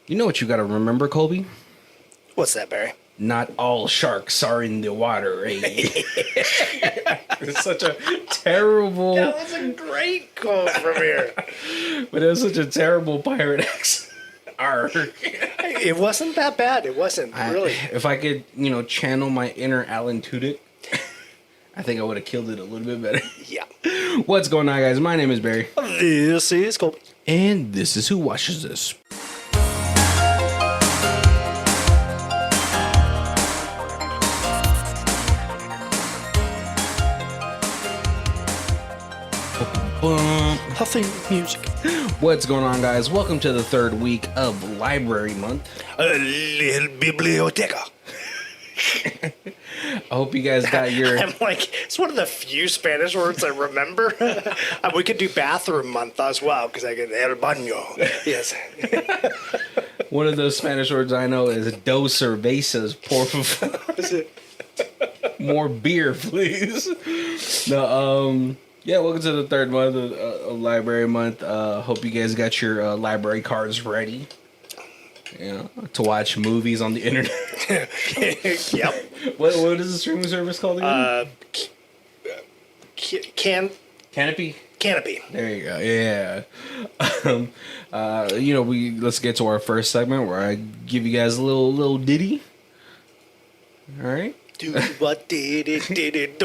You know what you got to remember, Colby? What's that, Barry? Not all sharks are in the water. Eh? It's such a terrible... That was a great quote from here. But it was such a terrible pirate accent. Arr. It wasn't that bad. It wasn't, really. If I could, channel my inner Alan Tudyk, I think I would have killed it a little bit better. Yeah. What's going on, guys? My name is Barry. This is Colby. And this is Who Watches This. Huffing music. What's going on, guys? Welcome to the third week of Library Month. A little biblioteca. I hope you guys got your... I'm like, it's one of the few Spanish words I remember. We could do bathroom month as well, because I get el baño. Yes. One of those Spanish words I know is dos cervezas, por favor. More beer, please. No, yeah, welcome to the third month of Library Month. Hope you guys got your library cards ready. To watch movies on the internet. Yep. What is the streaming service called again? Canopy. Canopy. There you go. Yeah. Let's get to our first segment where I give you guys a little ditty. All right. Do what did it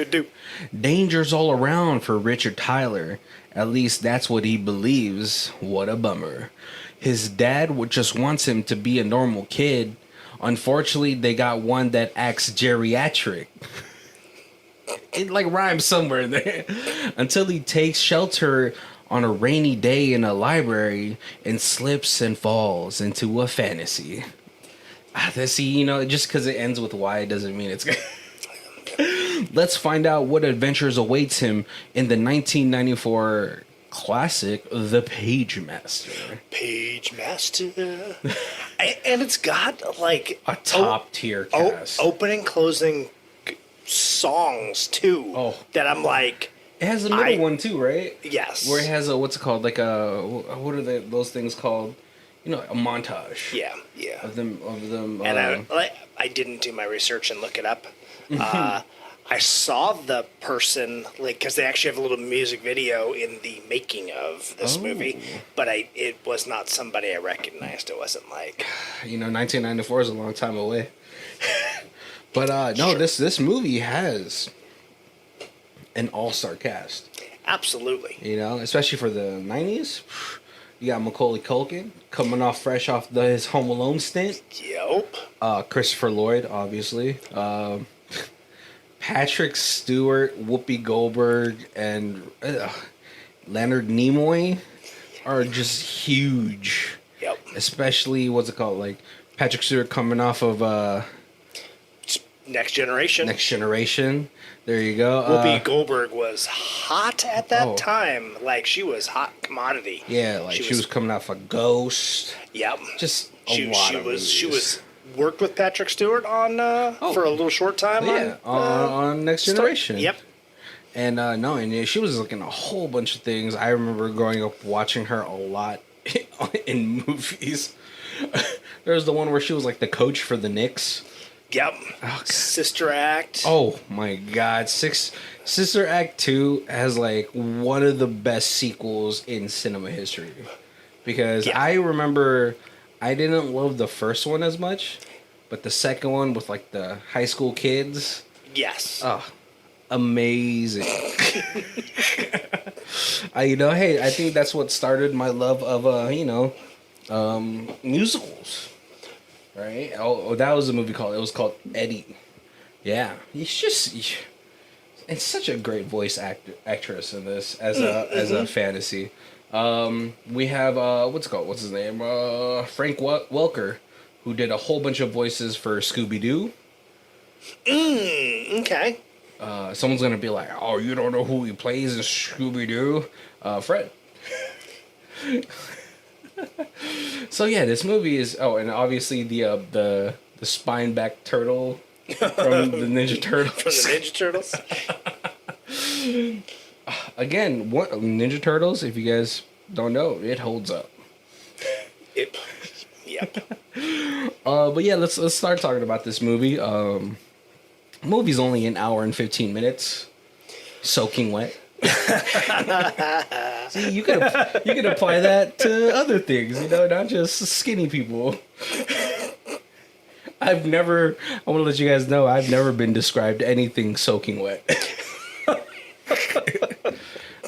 do. Danger's all around for Richard Tyler. At least that's what he believes. What a bummer. His dad just wants him to be a normal kid. Unfortunately, they got one that acts geriatric. It rhymes somewhere in there. Until he takes shelter on a rainy day in a library and slips and falls into a fantasy. See, just because it ends with Y doesn't mean it's good. Let's find out what adventures awaits him in the 1994 classic, The Pagemaster. Pagemaster. And it's got, a top-tier cast. Opening, closing songs, too. Oh. That I'm like... It has a middle one, too, right? Yes. Where it has what's it called? What are those things called? A montage. Yeah. Of them. And I didn't do my research and look it up. I saw the person, because they actually have a little music video in the making of this movie, but it was not somebody I recognized. It wasn't 1994 is a long time away. But no, sure. This movie has an all-star cast. Absolutely. Especially for the 90s. You got Macaulay Culkin coming off fresh off his Home Alone stint. Yep. Christopher Lloyd, obviously. Patrick Stewart, Whoopi Goldberg, and Leonard Nimoy are just huge. Yep. Especially, Patrick Stewart coming off of... Next Generation. There you go. Whoopi Goldberg was hot at that time. She was hot commodity. Yeah, she was coming off a Ghost. Yep. Just a lot of movies. She was worked with Patrick Stewart on for a little short time. Yeah, on Next Generation. Yep. And she was in a whole bunch of things. I remember growing up watching her a lot in movies. There was the one where she was the coach for the Knicks. Yep. Oh, Sister Act. Oh my God. Sister Act 2 has one of the best sequels in cinema history. Because I remember I didn't love the first one as much, but the second one with the high school kids. Yes. Oh, amazing. Hey, I think that's what started my love of musicals. Right? Oh, that was a movie it was called Eddie. Yeah. It's such a great voice actress in this as a fantasy. We have what's his name? Frank Welker, who did a whole bunch of voices for Scooby-Doo. Okay. Someone's gonna be like, "Oh, you don't know who he plays in Scooby-Doo?" Fred. So yeah, this movie is and obviously the spine-back turtle from the Ninja Turtles. Again, Ninja Turtles, if you guys don't know, it holds up. Yep. But yeah, let's start talking about this movie. Movie's only an hour and 15 minutes. Soaking wet. See, you could apply that to other things, not just skinny people. I want to let you guys know, I've never been described anything soaking wet.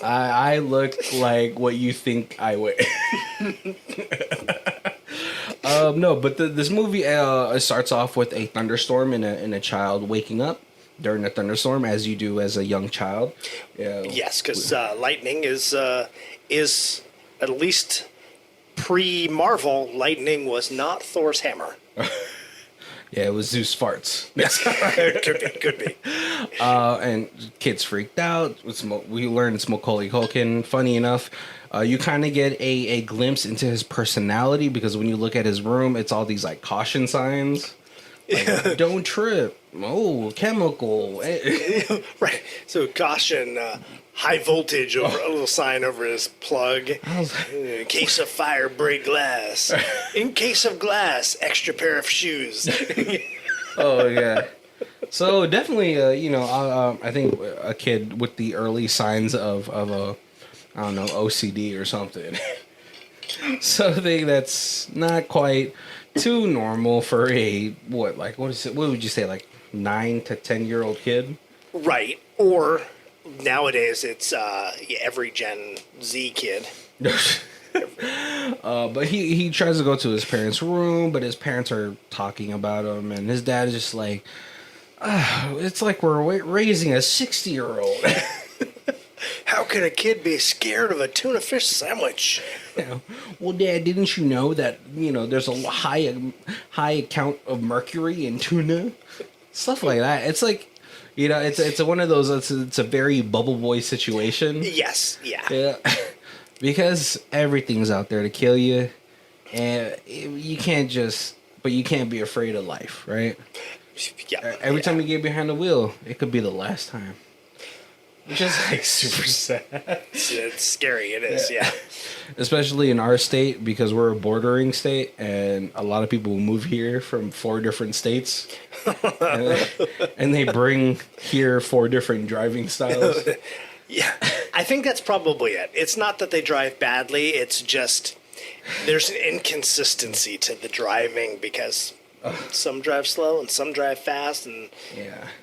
I look like what you think I would. No, but this movie starts off with a thunderstorm and a child waking up during a thunderstorm, as you do as a young child. Yes, because lightning is at least pre-Marvel. Lightning was not Thor's hammer. Yeah, it was Zeus farts. Could be. And kids freaked out. We learned it's Macaulay Culkin. Funny enough, you kind of get a glimpse into his personality, because when you look at his room, it's all these like caution signs. Like, don't trip. Oh, chemical. Right. So caution, high voltage over a little sign over his plug. In case of fire, break glass. In case of glass, extra pair of shoes. Oh yeah. So definitely, I think a kid with the early signs of a, I don't know, OCD or something. Something that's not quite too normal for a what is it? What would you say, like 9 to 10-year-old kid? Right. Or nowadays it's every Gen Z kid. But he tries to go to his parents' room, but his parents are talking about him, and his dad is just like, it's like we're raising a 60-year-old. How can a kid be scared of a tuna fish sandwich? Well, Dad, didn't you know that there's a high count of mercury in tuna? Stuff like that. It's like, it's one of those. It's a very Bubble Boy situation. Yes. Yeah. Because everything's out there to kill you, and you can't be afraid of life, right? Yeah. Every time you get behind the wheel, it could be the last time. Which is like super sad. It's scary. It is, yeah. Especially in our state, because we're a bordering state, and a lot of people move here from 4 different states, and they bring here 4 different driving styles. Yeah, I think that's probably it. It's not that they drive badly. It's just there's an inconsistency to the driving, because some drive slow and some drive fast, and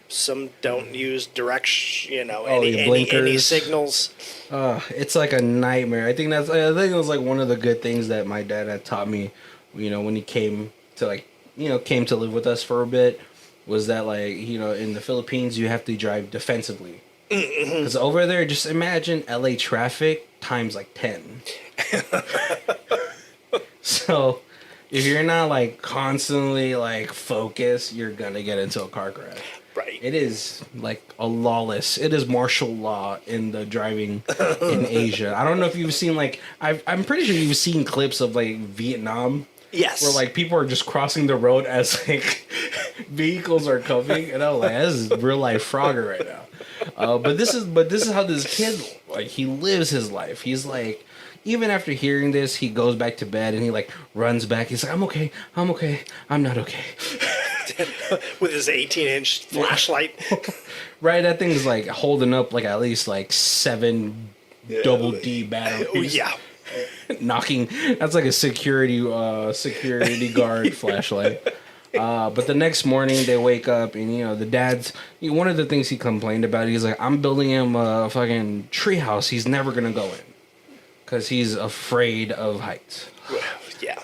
some don't use direction. Any signals. It's like a nightmare. I think it was like one of the good things that my dad had taught me. When he came to live with us for a bit, was that in the Philippines you have to drive defensively. Because over there, just imagine LA traffic times like 10. So if you're not constantly focused, you're gonna get into a car crash. Right. It is it is martial law in the driving in Asia. I don't know if you've seen I'm pretty sure you've seen clips of Vietnam. Yes. Where people are just crossing the road as vehicles are coming, and I'm like, this is real life Frogger right now. But this is how this kid he lives his life. He's even after hearing this, he goes back to bed and he runs back. He's like, I'm okay, I'm not okay. With his 18-inch flashlight. Right, that thing is holding up at least 7 double D batteries. Oh yeah. Knocking. That's like a security guard flashlight. But the next morning they wake up and the dad's one of the things he complained about. He's like, I'm building him a fucking treehouse. He's never gonna go in because he's afraid of heights. Yeah.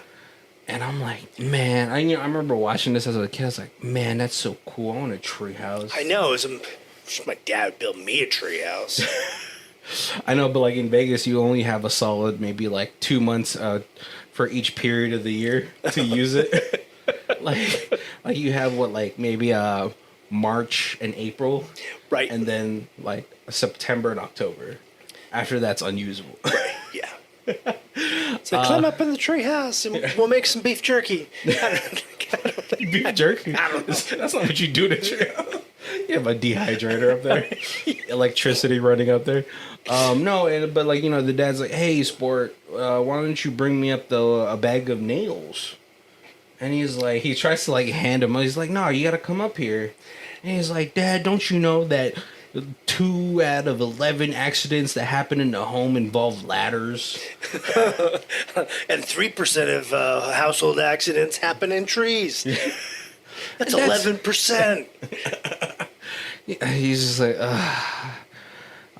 And I'm like, man, I remember watching this as a kid. I was like, man, that's so cool. I want a treehouse. I know. My dad built me a treehouse. I know, but in Vegas, you only have a solid maybe 2 months for each period of the year to use it. You have maybe March and April, right? And then September and October. After that's unusable. Right. Yeah. So climb up in the treehouse and we'll make some beef jerky. Beef jerky? That's not what you do to treehouse. You have a dehydrator up there, electricity running up there. No, but the dad's like, hey, sport, why don't you bring me up a bag of nails? And he's like, he tries to like hand him. He's like, no, you got to come up here. And he's like, Dad, don't you know that 2 out of 11 accidents that happen in the home involve ladders? And 3% of household accidents happen in trees. That's 11%. He's just like,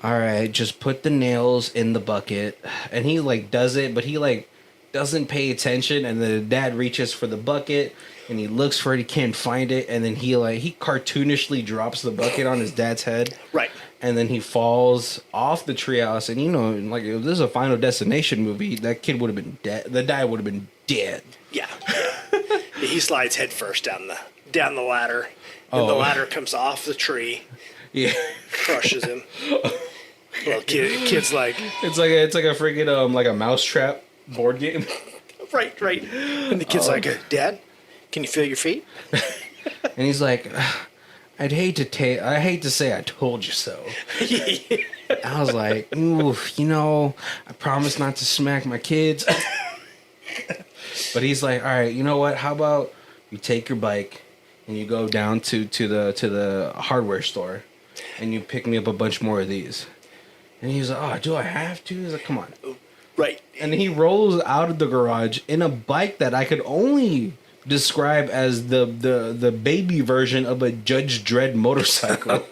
all right, just put the nails in the bucket. And he like does it, but he like doesn't pay attention. And the dad reaches for the bucket and he looks for it. He can't find it. And then he cartoonishly drops the bucket on his dad's head. Right. And then he falls off the treehouse. And, you know, like, if this is a Final Destination movie, that kid would have been dead. The dad would have been dead. Yeah. He slides headfirst down the ladder. And the ladder comes off the tree. Yeah. Crushes him. Well, kid's like... It's like a freaking, like a mousetrap board game. Right. And the kid's like, Dad, can you feel your feet? And he's like... I hate to say I told you so. I was like, ooh, you know, I promise not to smack my kids. But he's like, all right, you know what? How about you take your bike and you go down to the hardware store and you pick me up a bunch more of these. And he's like, oh, do I have to? He's like, come on. Right. And he rolls out of the garage in a bike that I could only describe as the baby version of a Judge Dredd motorcycle.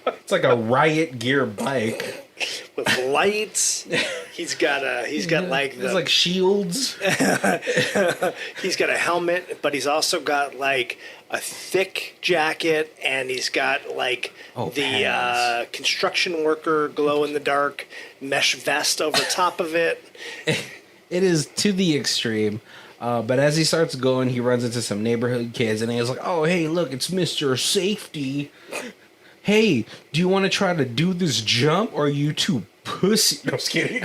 It's like a riot gear bike with lights. He's got like there's like shields. He's got a helmet, but he's also got like a thick jacket, and he's got like the construction worker glow in the dark mesh vest over top of it. It is to the extreme. But as he starts going, he runs into some neighborhood kids, and he's like, oh, hey, look, it's Mr. Safety. Hey, do you want to try to do this jump, or are you too pussy? No, I was kidding.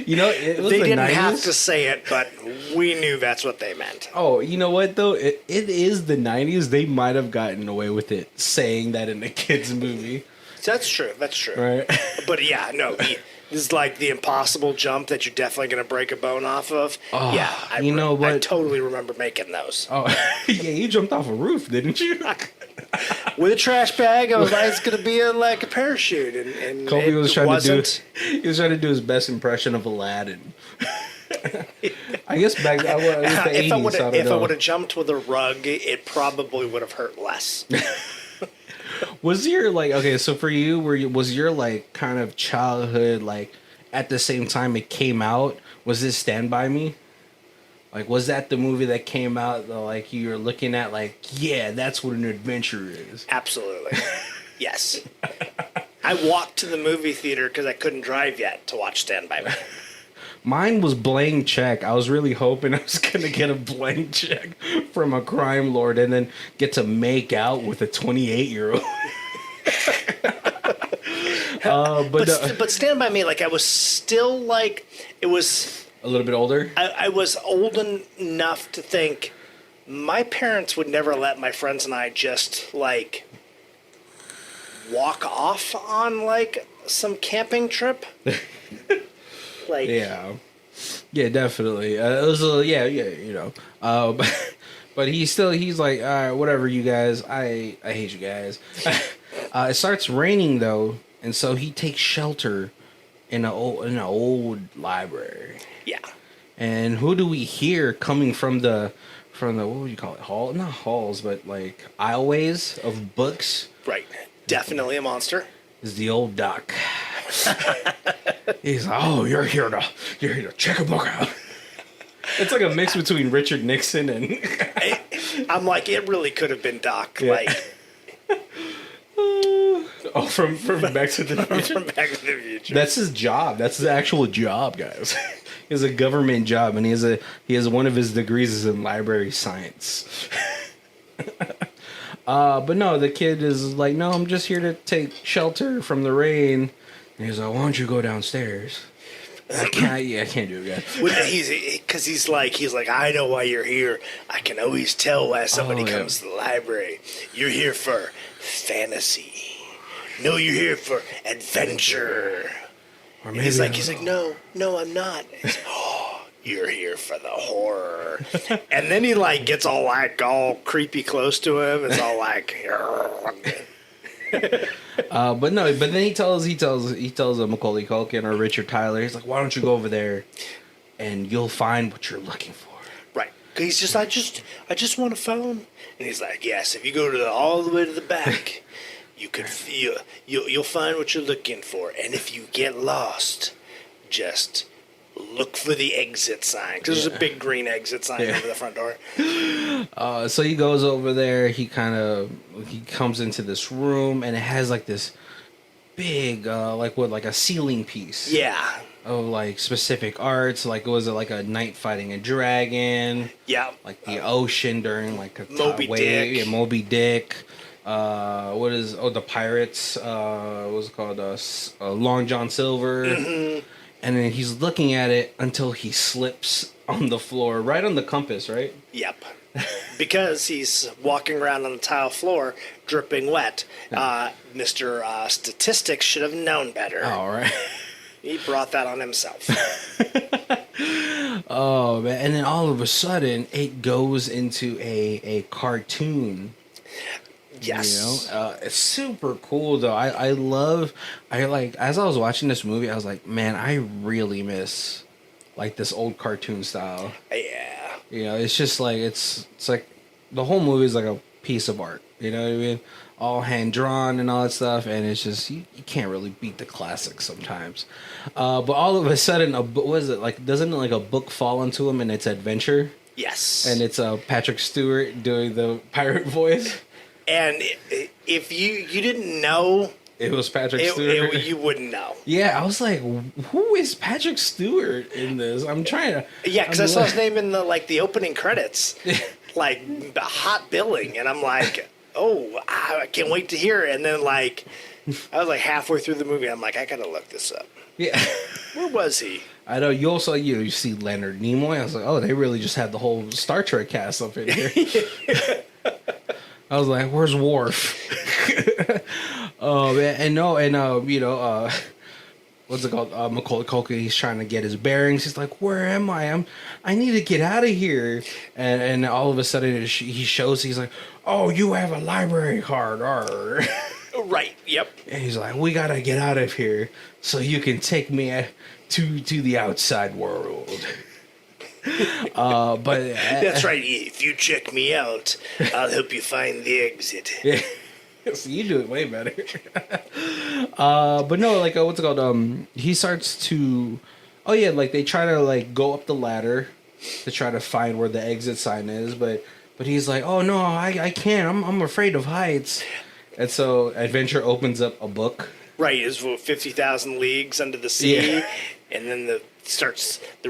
You know, it was they the didn't 90s. have to say it, but we knew that's what they meant. Oh, you know what, though? It is the 90s. They might have gotten away with it, saying that in a kid's movie. That's true. Right. But yeah, no, this is like the impossible jump that you're definitely going to break a bone off of. Oh, yeah, I totally remember making those. Oh, yeah, you jumped off a roof, didn't you? With a trash bag, I was like, it's going to be like a parachute, and Colby was trying wasn't. He was trying to do his best impression of Aladdin. I guess back then, if I would have jumped with a rug, it probably would have hurt less. Was your so for you, was your like kind of childhood like at the same time it came out? Was this Stand By Me? Like, was that the movie that came out like you were looking at like, yeah, that's what an adventure is? Absolutely. Yes. I walked to the movie theater because I couldn't drive yet to watch Stand By Me. Mine was blank check. I was really hoping I was going to get a blank check from a crime lord and then get to make out with a 28-year-old. But Stand By Me, like, I was still, like, it was... A little bit older? I was old enough to think my parents would never let my friends and I just, like, walk off on, like, some camping trip. Like, yeah, definitely. It was you know. But he's like, all right, whatever, you guys. I hate you guys. It starts raining though, and so he takes shelter in an old library. Yeah. And who do we hear coming from the what would you call it? Hall? Not halls, but like aisleways of books. Right. Definitely a monster. Is the old doc. He's like, oh, you're here to check a book out. It's like a mix between Richard Nixon and... I'm like, it really could have been Doc. Yeah. Like, from Back to the Future. From Back to the Future. That's his job. That's his actual job, guys. He has a government job, and he has one of his degrees is in library science. But no, the kid is like, no, I'm just here to take shelter from the rain. And he's like, why don't you go downstairs? I can't do it, guys. Because he's like, I know why you're here. I can always tell why somebody comes to the library. You're here for fantasy. No, you're here for adventure. Or maybe he's like, no, I'm not. you're here for the horror. And then he like gets all creepy close to him. It's all like. But then he tells Macaulay Culkin or Richard Tyler, he's like, why don't you go over there and you'll find what you're looking for. Right. He's just, I just want a phone. And he's like, yes, if you go all the way to the back, you'll find what you're looking for. And if you get lost, just look for the exit sign. Because there's a big green exit sign over the front door. So he goes over there. He comes into this room, and it has like this big, like a ceiling piece. Yeah. Of like specific arts. Like, was it like a knight fighting a dragon? Yeah. Like the ocean during like a Moby wave. Dick. Yeah, Moby Dick. The pirates? What's it called? Long John Silver. Mm-hmm. And then he's looking at it until he slips on the floor, right on the compass, right? Yep. Because he's walking around on the tile floor, dripping wet. Mr. Statistics should have known better. All right. He brought that on himself. Oh, man. And then all of a sudden, it goes into a cartoon. Yes. It's super cool though. I like as I was watching this movie, I was like, man, I really miss like this old cartoon style. Yeah. It's just like it's like the whole movie is like a piece of art. You know what I mean? All hand drawn and all that stuff, and it's just you can't really beat the classics sometimes. But all of a sudden, what is it like? Doesn't like a book fall into him and it's adventure? Yes. And it's Patrick Stewart doing the pirate voice. And if you didn't know it was Patrick Stewart, you wouldn't know. Yeah, I was like, who is Patrick Stewart in this? I'm trying to. Yeah, because I saw his name in the opening credits, like the hot billing, and I'm like, oh, I can't wait to hear it. And then I was like halfway through the movie, I'm like, I gotta look this up. Yeah, where was he? I know you also you see Leonard Nimoy. I was like, oh, they really just had the whole Star Trek cast up in here. I was like, where's Worf? Oh man, what's it called? Macaulay Culkin. He's trying to get his bearings. He's like, where am I? I need to get out of here. And all of a sudden he shows. He's like, oh, you have a library card. Arr. Right. Yep. And he's like, we gotta get out of here so you can take me to the outside world. But that's right. If you check me out, I'll help you find the exit. Yeah. So you do it way better. But no, what's it called? He starts to, they try to go up the ladder to try to find where the exit sign is, but he's like, oh no, I can't. I'm afraid of heights. And so Adventure opens up a book. Right, it's 50,000 Leagues Under the Sea, yeah. And then the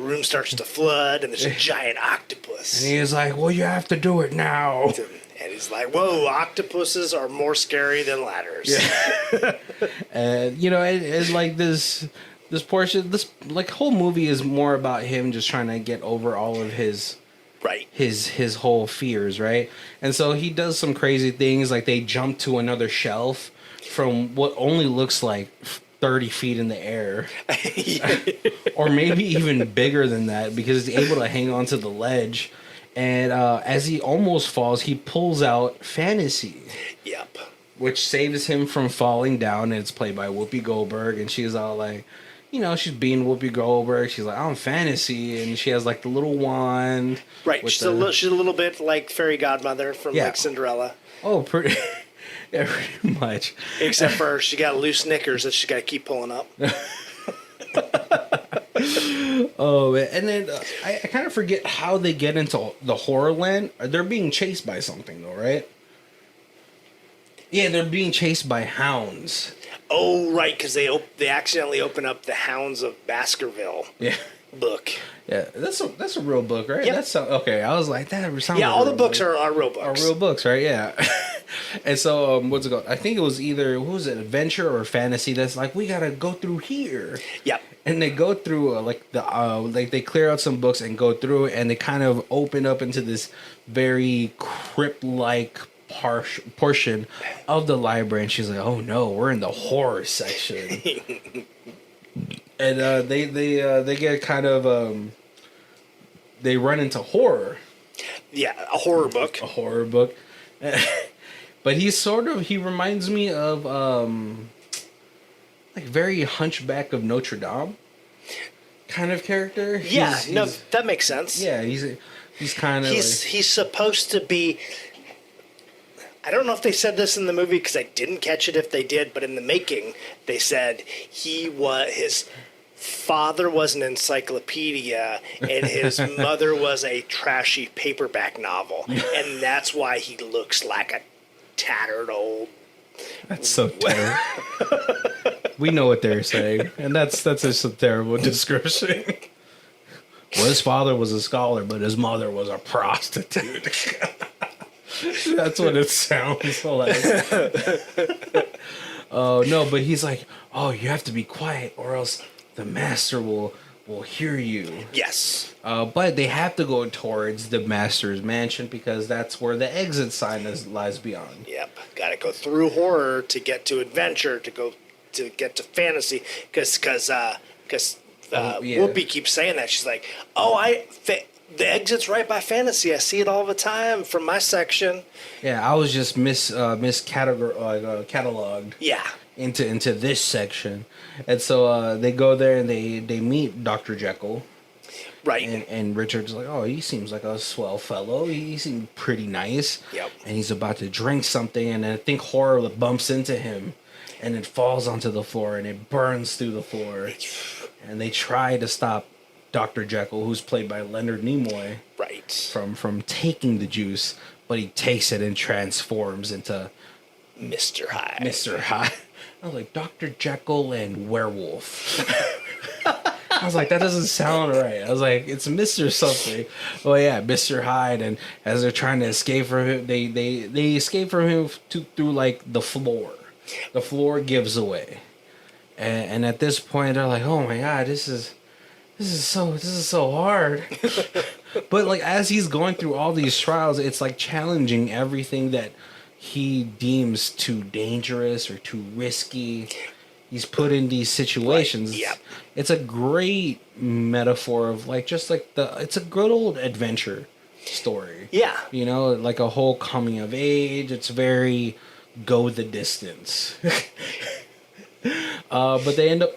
room starts to flood, and there's a giant octopus. And he's like, well, you have to do it now. And he's like, whoa, octopuses are more scary than ladders. Yeah. And, it's like this portion, this whole movie is more about him just trying to get over all of his... Right. His whole fears, right? And so he does some crazy things, like they jump to another shelf from what only looks like 30 feet in the air. Or maybe even bigger than that, because he's able to hang onto the ledge. And as he almost falls, he pulls out Fantasy. Yep. Which saves him from falling down, and it's played by Whoopi Goldberg, and she's all like... she's being Whoopi Goldberg. She's like, I'm Fantasy, and she has the little wand. Right, she's a little bit like Fairy Godmother from Cinderella. Oh, pretty, yeah, pretty much. Except for she got loose knickers that she got to keep pulling up. Oh man, and then I kind of forget how they get into the horror land. They're being chased by something, though, right? Yeah, they're being chased by hounds. Oh, right, because they accidentally open up the Hounds of Baskerville book. Yeah, that's a real book, right? Yep. That's okay. I was like, that sounds. Yeah, all the books are real books. Are real books, right? Yeah. And so, what's it called? I think it was either Adventure or Fantasy. That's like, we gotta go through here. Yep. And they go through they clear out some books and go through it, and they kind of open up into this very crypt-like portion of the library, and she's like, oh no, we're in the horror section. And they get kind of they run into horror. Yeah, a horror book. A horror book. But he reminds me of like very Hunchback of Notre Dame kind of character. Yeah, no, that makes sense. Yeah, he's kind of he's supposed to be. I don't know if they said this in the movie because I didn't catch it if they did, but in the making they said his father was an encyclopedia and his mother was a trashy paperback novel, and that's why he looks like a tattered old. That's so terrible. We know what they're saying, and that's just a terrible description. Well, his father was a scholar, but his mother was a prostitute. That's what it sounds like. Oh no, but he's like, oh, you have to be quiet, or else the master will hear you. Yes. But they have to go towards the master's mansion because that's where the exit sign lies beyond. Yep. Got to go through horror to get to adventure, to get to fantasy, because Whoopi keeps saying that. She's like, the exit's right by fantasy. I see it all the time from my section. Yeah, I was just cataloged. Yeah. Into this section, and so they go there and they meet Dr. Jekyll. Right. And Richard's like, oh, he seems like a swell fellow. He seemed pretty nice. Yep. And he's about to drink something, and I think horror bumps into him, and it falls onto the floor, and it burns through the floor. And they try to stop Dr. Jekyll, who's played by Leonard Nimoy, right, from taking the juice, but he takes it and transforms into Mr. Hyde. Mr. Hyde. I was like, Dr. Jekyll and werewolf. I was like, that doesn't sound right. I was like, it's Mr. something. Oh yeah, Mr. Hyde. And as they're trying to escape from him, they escape from him through like the floor. The floor gives away, and at this point they're like, oh my god, this is so hard. But like as he's going through all these trials, it's like challenging everything that he deems too dangerous or too risky. He's put in these situations. Right. Yep. It's a great metaphor of like just like it's a good old adventure story. Yeah. You know, like a whole coming of age. It's very go the distance. But they end up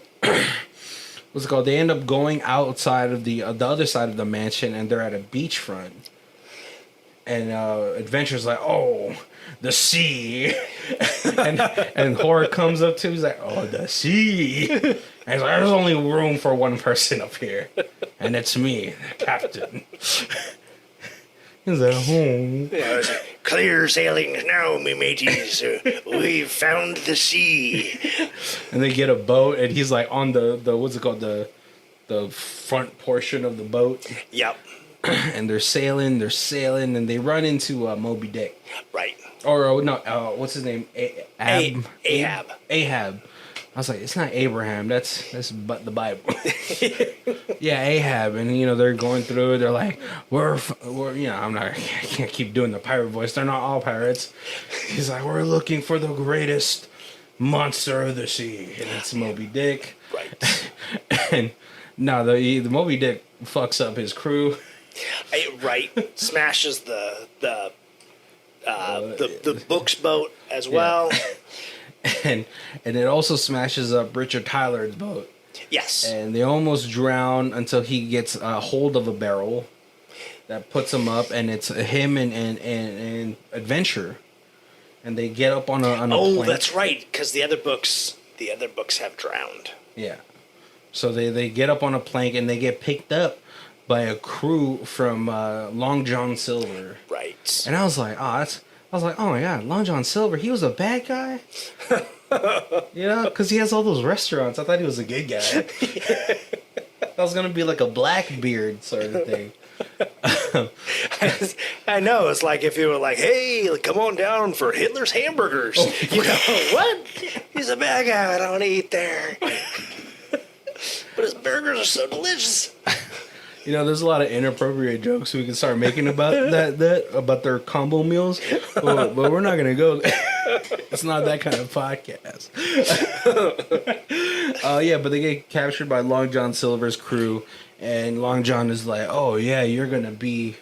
what's it called? They end up going outside of the other side of the mansion, and they're at a beachfront. And Adventure's like, oh, the sea. and Horror comes up to him. He's like, oh, the sea. And he's like, there's only room for one person up here. And it's me, the captain. He's like, oh. Yeah, it's like, clear sailings now, me mateys. We've found the sea. And they get a boat, and he's like on the what's it called? The front portion of the boat. Yep. And they're sailing, and they run into Moby Dick. Right. Or no, what's his name? Ahab. Ahab. I was like, it's not Abraham. That's the Bible. Yeah, Ahab, and you know they're going through. They're like, we're you know I can't keep doing the pirate voice. They're not all pirates. He's like, we're looking for the greatest monster of the sea, and it's Moby Dick. Right. And no, the Moby Dick fucks up his crew. Right. Smashes the book's boat as well. And it also smashes up Richard Tyler's boat. Yes. And they almost drown until he gets a hold of a barrel that puts him up, and it's him and Adventure. And they get up on a plank. That's right, because the other books have drowned. Yeah. So they get up on a plank, and they get picked up by a crew from Long John Silver. Right. And I was like, oh my god, Long John Silver, he was a bad guy? You know, because he has all those restaurants. I thought he was a good guy. That was going to be like a Blackbeard sort of thing. I know. It's like if you were like, hey, come on down for Hitler's hamburgers. Oh, you know, what? He's a bad guy. I don't eat there. But his burgers are so delicious. You know, there's a lot of inappropriate jokes we can start making about that about their combo meals, but we're not gonna go there. It's not that kind of podcast. Yeah, but they get captured by Long John Silver's crew, and Long John is like, "Oh yeah, you're gonna be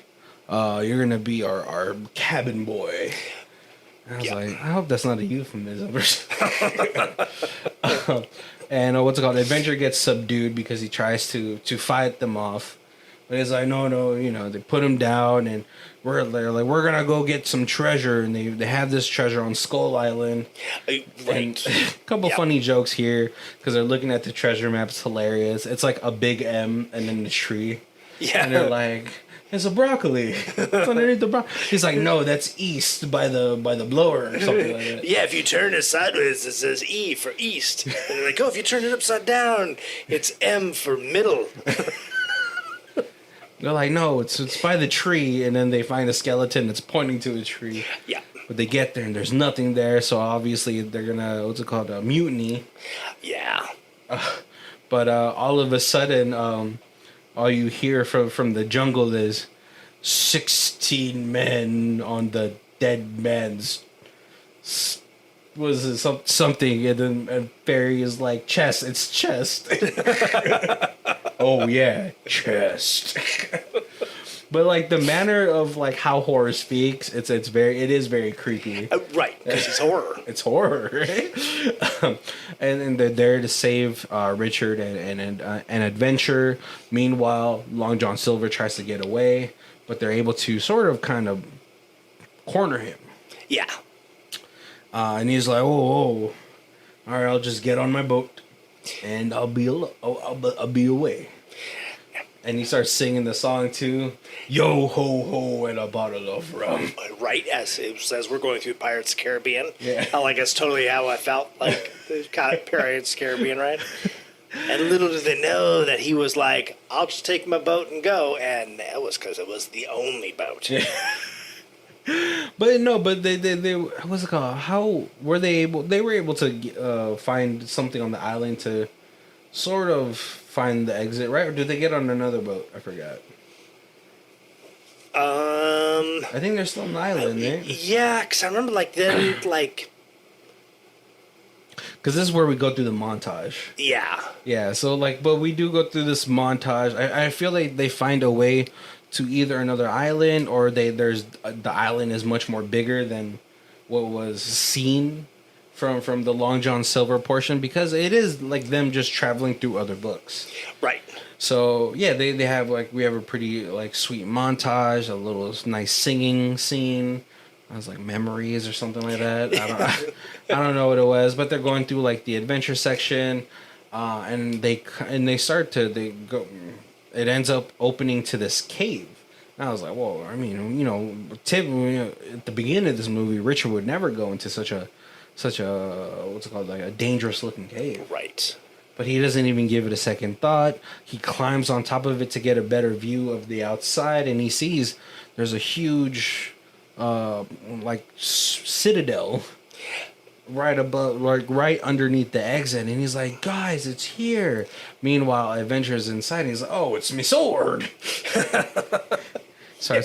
our cabin boy." And I was like, I hope that's not a euphemism. And what's it called? Adventure gets subdued because he tries to fight them off. But he's like, no, they put him down, and they're like, we're gonna go get some treasure, and they have this treasure on Skull Island. Right. And a couple funny jokes here because they're looking at the treasure map. It's hilarious. It's like a big M and then the tree. Yeah. And they're like, it's a broccoli. It's underneath the broccoli. He's like, no, that's east by the blower or something like that. Yeah, if you turn it sideways, it says E for east. And they're like, oh, if you turn it upside down, it's M for middle. They're like, no, it's by the tree, and then they find a skeleton that's pointing to the tree. Yeah. But they get there, and there's nothing there, so obviously they're gonna, mutiny. Yeah. But all of a sudden, all you hear from the jungle is 16 men on the dead man's... Was it something? And then Barry is like, chest, it's chest. Oh yeah, chest. But like the manner of like how horror speaks, it is very creepy. Right, because it's horror. It's horror, right? And they're there to save Richard and Adventure. Meanwhile, Long John Silver tries to get away, but they're able to sort of kind of corner him. Yeah. And he's like, all right, I'll just get on my boat, and I'll be away. And he starts singing the song too, yo ho ho, and a bottle of rum. Right, as we're going through Pirates of the Caribbean. Yeah. That's totally how I felt like Pirates of the Caribbean, right? And little did they know that he was like, I'll just take my boat and go, and that was because it was the only boat. Yeah. But they what's it called? How were they able? They were able to find something on the island to sort of find the exit, right? Or did they get on another boat? I forgot. I think they're still on the island, right? Yeah, because I remember because this is where we go through the montage. Yeah. So but we do go through this montage. I feel like they find a way to either another island, or the island is much more bigger than what was seen from the Long John Silver portion, because it is like them just traveling through other books. Right. So yeah, they have we have a pretty sweet montage, a little nice singing scene. I was like Memories or something like that. I don't know what it was, but they're going through the adventure section, and they go. It ends up opening to this cave. And I was like, well, I mean, at the beginning of this movie, Richard would never go into such a what's it called, a dangerous looking cave. Right. But he doesn't even give it a second thought. He climbs on top of it to get a better view of the outside, and he sees there's a huge citadel right above, right underneath the exit, and he's like, guys, it's here. Meanwhile, Adventure's inside, and he's like, oh, it's me sword. He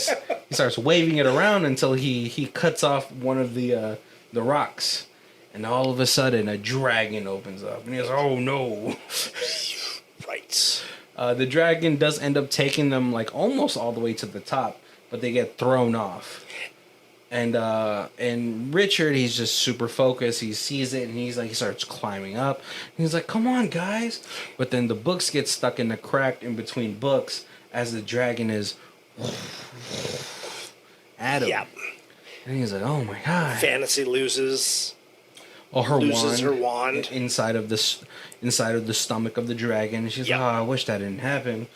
starts waving it around until he cuts off one of the rocks, and all of a sudden a dragon opens up, and he's like, oh no. Right. The dragon does end up taking them almost all the way to the top, but they get thrown off. And Richard, he's just super focused. He sees it, and he starts climbing up. And he's like, come on, guys. But then the books get stuck in the crack in between books as the dragon is at him. Yeah. And he's like, oh my God. Fantasy loses her wand inside of the stomach of the dragon. She's like, oh, I wish that didn't happen.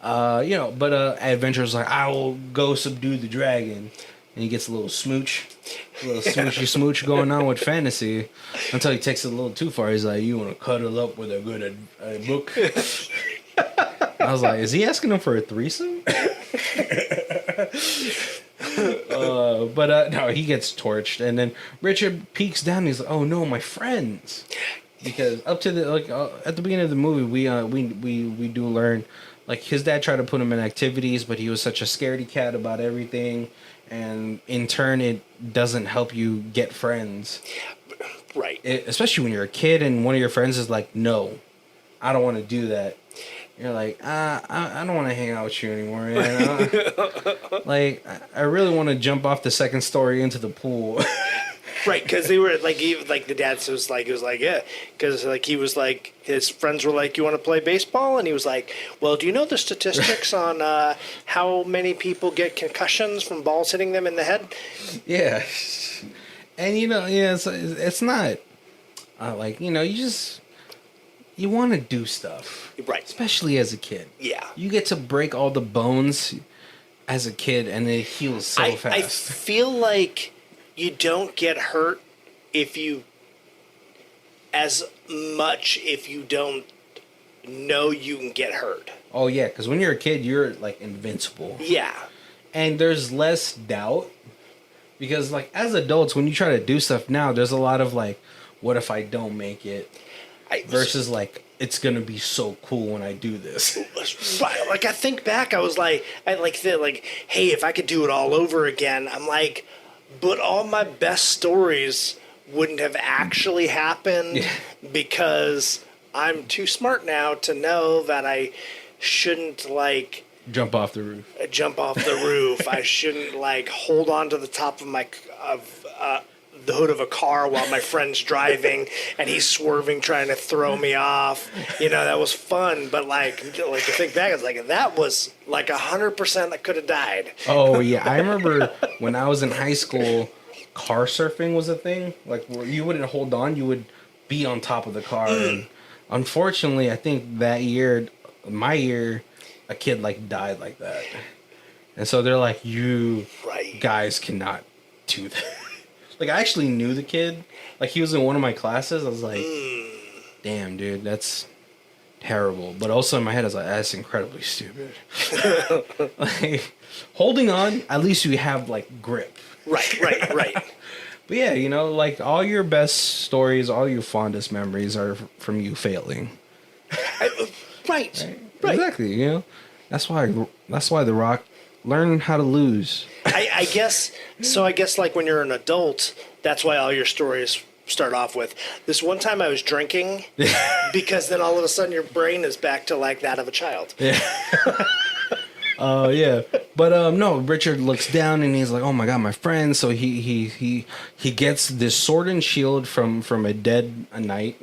But Adventure's like, I will go subdue the dragon. And he gets a little smoochy smooch going on with fantasy until he takes it a little too far. He's like, you want to cuddle up with a good book? I was like, is he asking him for a threesome? But no, he gets torched. And then Richard peeks down and he's like, oh no, my friends. Because up to at the beginning of the movie, we do learn like his dad tried to put him in activities, but he was such a scaredy cat about everything, and in turn, it doesn't help you get friends. Right. Especially when you're a kid and one of your friends is like, "No, I don't want to do that." You're like, I don't want to hang out with you anymore, man. Like, I really want to jump off the second story into the pool. Right, because they were like, the dad was like, yeah, because like he was like, his friends were like, you want to play baseball, and he was like, well, do you know the statistics on how many people get concussions from balls hitting them in the head? Yeah, and it's not like you want to do stuff, right? Especially as a kid. Yeah, you get to break all the bones as a kid, and it heals so fast. I feel like you don't get hurt if you don't know you can get hurt. Oh yeah, because when you're a kid, you're like invincible. Yeah, and there's less doubt because like as adults, when you try to do stuff now, there's a lot of like, what if I don't make it? Versus like, it's gonna be so cool when I do this. Right. Like I think back, I was like, hey, if I could do it all over again, I'm like, but all my best stories wouldn't have actually happened because I'm too smart now to know that I shouldn't like jump off the roof. I shouldn't like hold on to the top of the hood of a car while my friend's driving and he's swerving trying to throw me off. That was fun, but like to think back, it's like that was like 100% that could have died. Oh yeah, I remember when I was in high school, car surfing was a thing. Like where you wouldn't hold on, you would be on top of the car. And unfortunately, I think my year, a kid like died like that. And so they're like, you guys cannot do that. Like, I actually knew the kid. Like, he was in one of my classes. I was like, damn, dude, that's terrible. But also in my head, I was like, that's incredibly stupid. Like, holding on, at least you have, like, grip. Right. But yeah, like, all your best stories, all your fondest memories are from you failing. Right. Exactly, That's why The Rock learned how to lose. I guess like when you're an adult, that's why all your stories start off with this one time I was drinking, because then all of a sudden your brain is back to like that of a child. Yeah. Yeah. But no, Richard looks down and he's like, "Oh my god, my friend!" So he gets this sword and shield from a dead knight.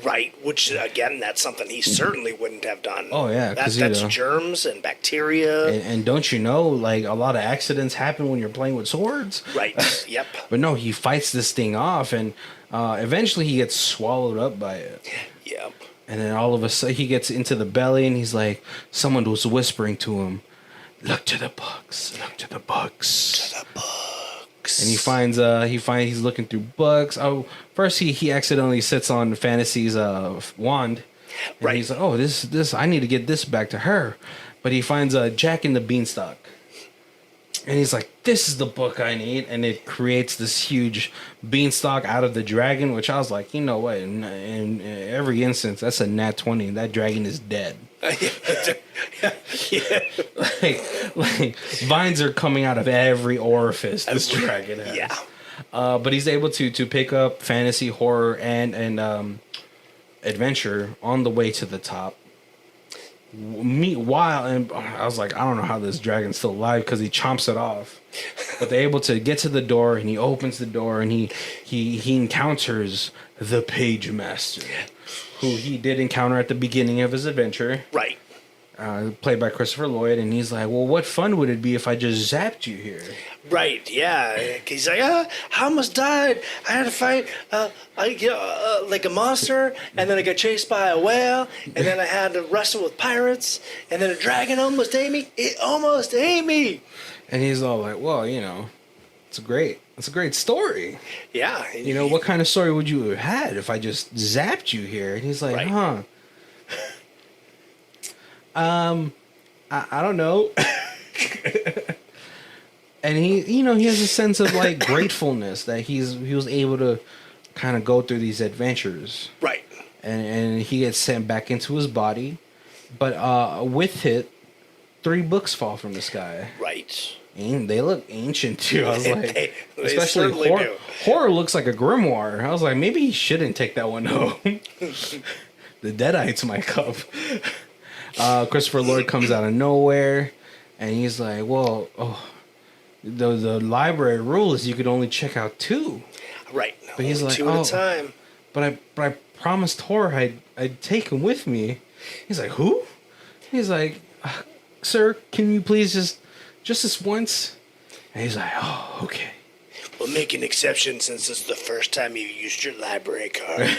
Right, which again, that's something he certainly wouldn't have done. Oh yeah, that's germs and bacteria. And don't you know, like a lot of accidents happen when you're playing with swords. Right. Yep. But no, he fights this thing off, and eventually he gets swallowed up by it. Yep. And then all of a sudden he gets into the belly, and he's like, someone was whispering to him, "Look to the books. Look to the books." To the books. And he finds he's looking through books. Oh, first he accidentally sits on Fantasy's wand. And he's like, "Oh, this I need to get this back to her." But he finds Jack in the Beanstalk. And he's like, "This is the book I need." And it creates this huge beanstalk out of the dragon, which I was like, you know what? In every instance, that's a nat 20. That dragon is dead. Yeah. like vines are coming out of every orifice this dragon has. Yeah. But he's able to pick up fantasy, horror, and adventure on the way to the top. Meanwhile, and I was like, I don't know how this dragon's still alive because he chomps it off. But they're able to get to the door, and he opens the door, and he encounters the Pagemaster, who he did encounter at the beginning of his adventure. Right. Played by Christopher Lloyd, and he's like, "Well, what fun would it be if I just zapped you here?" Right, yeah. He's like, I almost died. I had to fight like a monster, and then I got chased by a whale, and then I had to wrestle with pirates, and then a dragon almost ate me. It almost ate me. And he's all like, "Well, it's a great story." Yeah. What kind of story would you have had if I just zapped you here? And he's like, "Huh. I don't know." And he has a sense of like gratefulness that he was able to kind of go through these adventures. Right. And he gets sent back into his body, But with it, 3 books fall from the sky. Right. And they look ancient too. I was like, They especially certainly do. horror looks like a grimoire. I was like, maybe he shouldn't take that one home. The Deadites might come. Christopher Lloyd comes out of nowhere, and he's like, "Well, the library rule is you could only check out 2." Right. But he's Only like, 2 at a time. But I promised Tor I'd take him with me. He's like, who? He's like, sir, can you please just this once? And he's like, oh, okay. We'll make an exception since it's the first time you used your library card.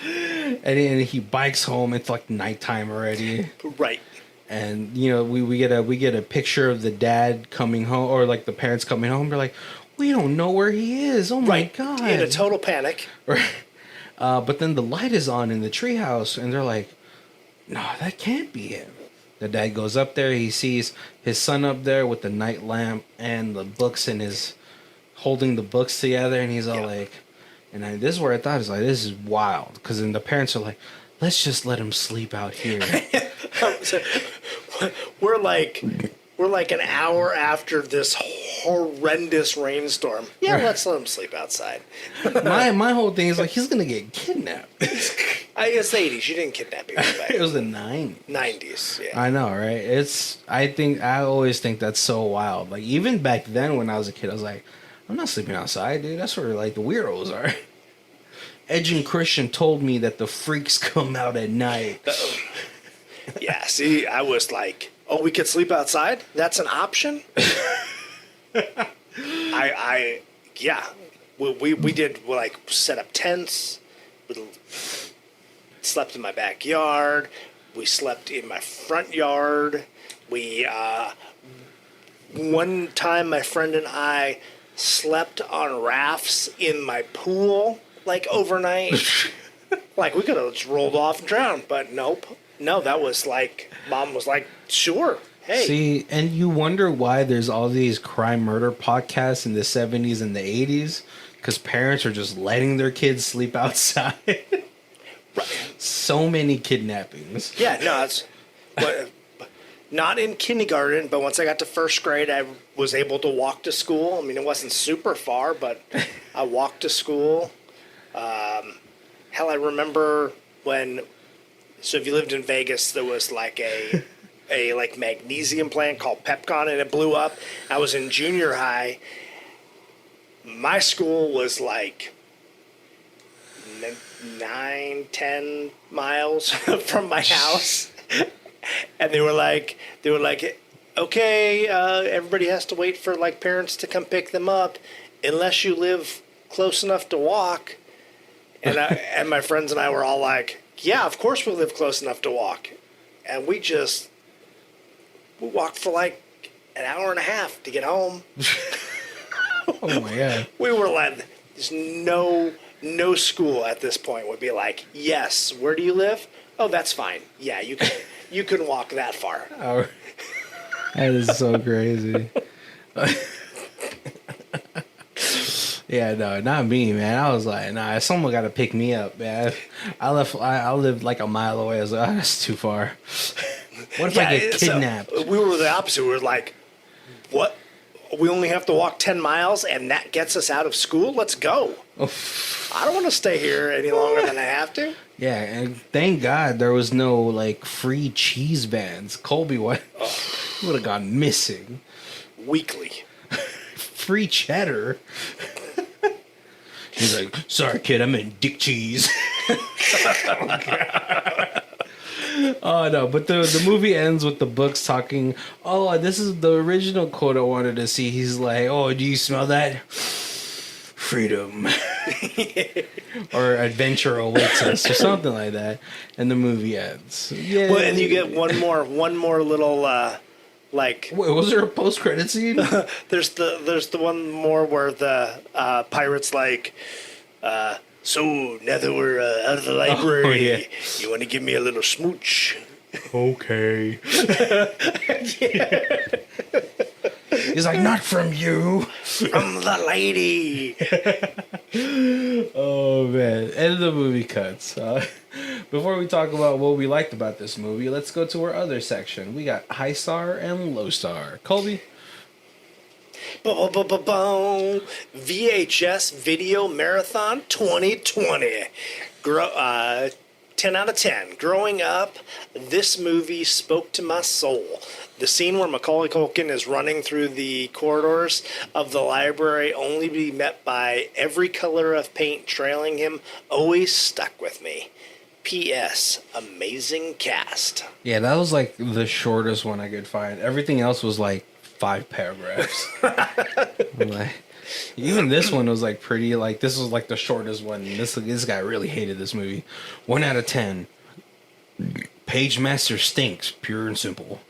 And then he bikes home. It's like nighttime already. Right. And you know, we get a picture of the dad coming home, or like the parents coming home. They're like, we don't know where he is. Oh my god! In a total panic. But then the light is on in the treehouse, and they're like, no, that can't be him. The dad goes up there. He sees his son up there with the night lamp and the books in his, holding the books together, and he's all like, and this is where I thought, is like, this is wild, because then the parents are like, let's just let him sleep out here. We're like an hour after this horrendous rainstorm. Yeah, let's let him sleep outside. my whole thing is like, he's gonna get kidnapped. It's the 80s. You didn't kidnap people back. It was the 90s. 90s. Yeah. I know, right? I always think that's so wild. Like, even back then when I was a kid, I was like, I'm not sleeping outside, dude. That's where like the weirdos are. Edge and Christian told me that the freaks come out at night. Yeah, see, I was like, oh, we could sleep outside? That's an option? Yeah. We did, like, set up tents. We slept in my backyard. We slept in my front yard. One time my friend and I slept on rafts in my pool, like, overnight. Like, we could have just rolled off and drowned, but nope. No, that was like, Mom was like, sure, hey. See, and you wonder why there's all these crime murder podcasts in the 70s and the 80s, because parents are just letting their kids sleep outside. Right. So many kidnappings. Yeah, no, it's not in kindergarten, but once I got to first grade, I was able to walk to school. I mean, it wasn't super far, but I walked to school. Hell, I remember when. So if you lived in Vegas, there was like a like magnesium plant called Pepcon, and it blew up. I was in junior high. My school was like 9-10 miles from my house, and they were like, okay, everybody has to wait for like parents to come pick them up, unless you live close enough to walk. And my friends and I were all like, yeah, of course we live close enough to walk. And we walked for like an hour and a half to get home. Oh my god. We were like, there's no school at this point would be like, yes, where do you live? Oh, that's fine. Yeah, you can walk that far. Oh, that is so crazy. Yeah, no, not me, man. I was like, nah, someone got to pick me up, man. I lived like a mile away. I was like, oh, that's too far. What if I get kidnapped? So we were the opposite. We were like, what? We only have to walk 10 miles and that gets us out of school? Let's go. I don't want to stay here any longer than I have to. Yeah, and thank God there was no like free cheese vans. Colby would have gone missing. Weekly. Free cheddar. He's like, sorry, kid, I'm in Dick Cheese. Oh, no, but the movie ends with the books talking. Oh, this is the original quote I wanted to see. He's like, oh, do you smell that? Freedom. Or adventure awaits us, or something like that. And the movie ends. Yeah. Well, and you get one more little... Wait, was there a post-credit scene? there's the one more where the pirate's like, so now that we're out of the library, you want to give me a little smooch? Okay. He's like, not from you. From the lady. Oh, man. And the movie cuts. Before we talk about what we liked about this movie, let's go to our other section. We got high star and low star. Colby? VHS Video Marathon 2020. 10 out of 10. Growing up, this movie spoke to my soul. The scene where Macaulay Culkin is running through the corridors of the library only to be met by every color of paint trailing him always stuck with me. P.S. Amazing cast. Yeah, that was like the shortest one I could find. Everything else was like 5 paragraphs. Like, even this one was like pretty, like this was like the shortest one. This guy really hated this movie. 1 out of 10. Pagemaster stinks, pure and simple.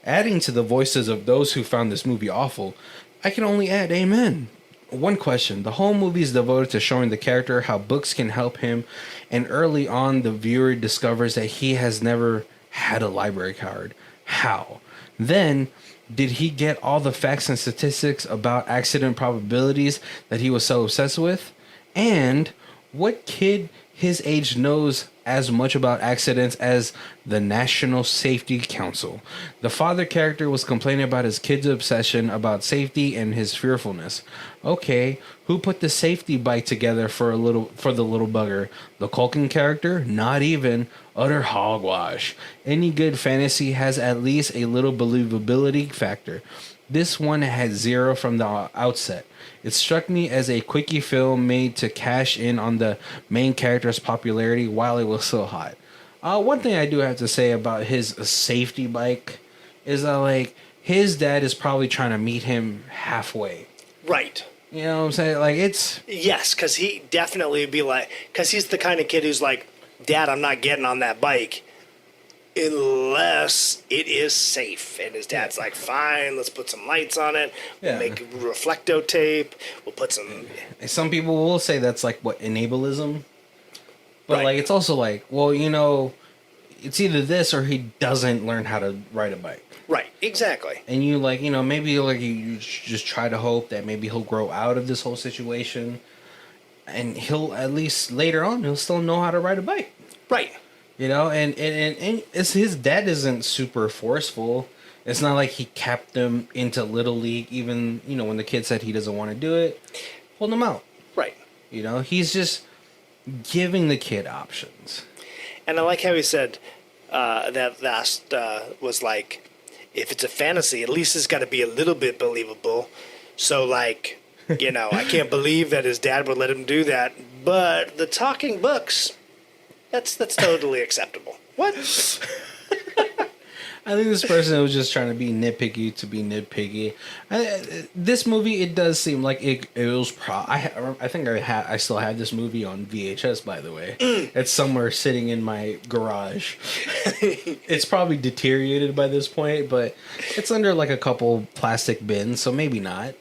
Adding to the voices of those who found this movie awful, I can only add amen. One question. The whole movie is devoted to showing the character how books can help him, and early on the viewer discovers that he has never had a library card. How? Then, did he get all the facts and statistics about accident probabilities that he was so obsessed with? And what kid his age knows as much about accidents as the National Safety Council? The father character was complaining about his kid's obsession about safety and his fearfulness. Okay, who put the safety bike together for the little bugger? The Culkin character? Not even. Utter hogwash. Any good fantasy has at least a little believability factor. This one had 0 from the outset. It struck me as a quickie film made to cash in on the main character's popularity while it was still hot. One thing I do have to say about his safety bike is that, like, his dad is probably trying to meet him halfway. Right. You know what I'm saying? Like, it's... Yes, because he definitely would be like... Because he's the kind of kid who's like, Dad, I'm not getting on that bike unless it is safe. And his dad's like, fine, let's put some lights on it. We'll make reflecto tape. We'll put some... Some people will say that's like, what, enablism? But, right. like, it's also like, well, you know, it's either this or he doesn't learn how to ride a bike. Right, exactly. And you, like, you know, maybe, like, you just try to hope that maybe he'll grow out of this whole situation. And he'll, at least later on, he'll still know how to ride a bike. Right. You know, and it's, his dad isn't super forceful. It's not like he kept them into Little League, even, you know, when the kid said he doesn't want to do it. Pulled him out. Right. You know, he's just giving the kid options. And I like how he said that last was like, if it's a fantasy, at least it's got to be a little bit believable. So, like, you know, I can't believe that his dad would let him do that. But the talking books, that's totally acceptable. What? I think this person was just trying to be nitpicky to be nitpicky. This movie, it does seem like it was I think I still have this movie on VHS, by the way. It's somewhere sitting in my garage. It's probably deteriorated by this point, but it's under like a couple plastic bins, so maybe not.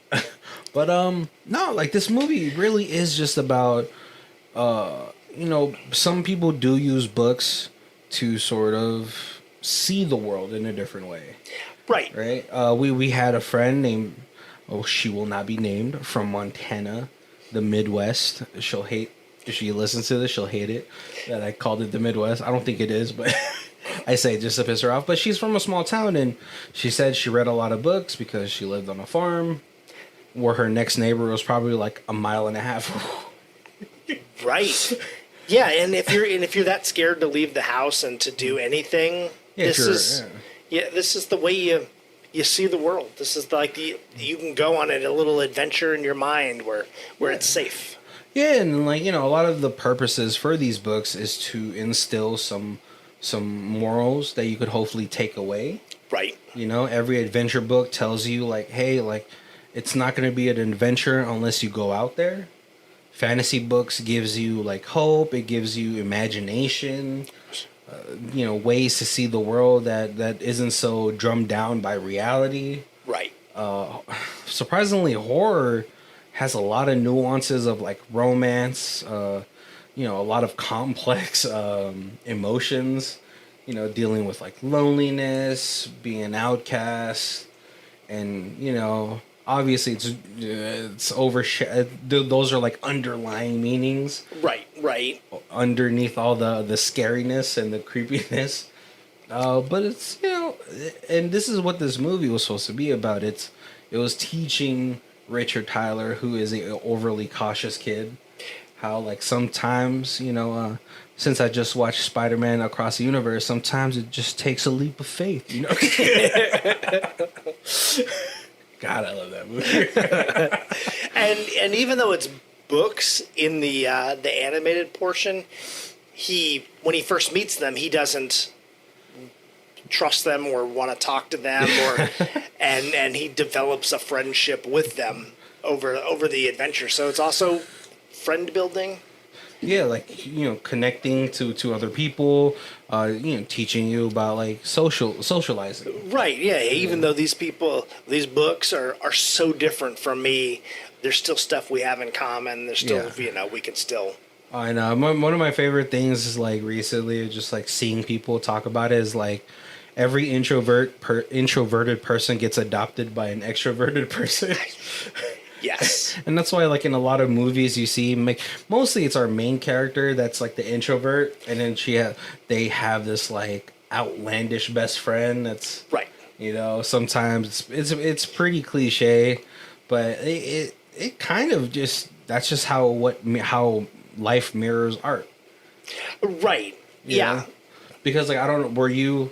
But no, like, this movie really is just about you know, some people do use books to sort of see the world in a different way. Right. Right? We had a friend named, she will not be named, from Montana, the Midwest. She'll hate, if she listens to this, she'll hate it that I called it the Midwest. I don't think it is, but I say it just to piss her off. But she's from a small town, and she said she read a lot of books because she lived on a farm where her next neighbor was probably like a mile and a half. Right. Yeah, and if you're that scared to leave the house and to do anything, this is the way you see the world. This is like you can go on a little adventure in your mind where it's safe. Yeah, and, like, you know, a lot of the purposes for these books is to instill some morals that you could hopefully take away. Right. You know, every adventure book tells you, like, hey, like, it's not going to be an adventure unless you go out there. Fantasy books gives you, like, hope. It gives you imagination, you know, ways to see the world that isn't so drummed down by reality. Right. Surprisingly, horror has a lot of nuances of, like, romance, you know, a lot of complex emotions, you know, dealing with, like, loneliness, being an outcast, and, you know, obviously it's those are like underlying meanings. Right. Right. underneath all the scariness and the creepiness. But it's, and this is what this movie was supposed to be about. It was teaching Richard Tyler, who is a overly cautious kid, how like sometimes, since I just watched Spider-Man Across the Universe, sometimes it just takes a leap of faith, God, I love that movie. And even though it's books in the animated portion, when he first meets them, he doesn't trust them or want to talk to them, or and he develops a friendship with them over the adventure. So it's also friend building. Yeah, like connecting to other people, teaching you about like socializing. Right. Yeah. Even though these books are so different from me, there's still stuff we have in common. There's still we can still. I know. One of my favorite things is like recently, just like seeing people talk about it, is like every introverted person gets adopted by an extroverted person. Yes. And that's why, like, in a lot of movies you see, mostly it's our main character that's like the introvert, and then they have this like outlandish best friend that's right. Sometimes it's pretty cliche, but it kind of that's just how life mirrors art. Right. Yeah. Because like I don't know, were you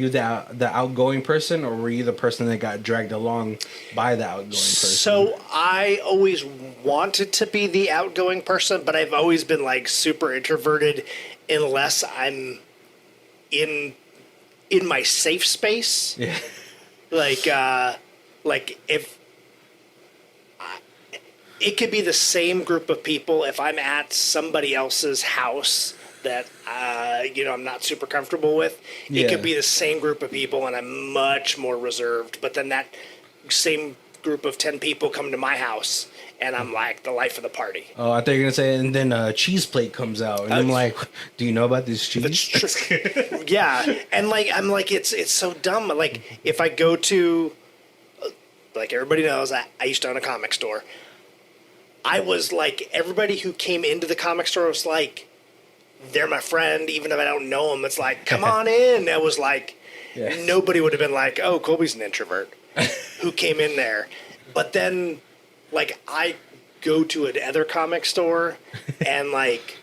the outgoing person, or were you the person that got dragged along by the outgoing person? So I always wanted to be the outgoing person, but I've always been like super introverted unless I'm in my safe space. Yeah. Like if it could be the same group of people if I'm at somebody else's house that I'm not super comfortable with. It could be the same group of people and I'm much more reserved, but then that same group of 10 people come to my house and I'm like the life of the party. Oh, I thought you were gonna say, and then a cheese plate comes out, and I'm like, do you know about this cheese? That's true. Yeah, and like I'm like it's so dumb. Like if I go to, like everybody knows, I used to own a comic store. I was like, everybody who came into the comic store was like, they're my friend, even if I don't know them. It's like, come on in. I was like, nobody would have been like, oh, Colby's an introvert who came in there. But then, like, I go to another comic store and, like,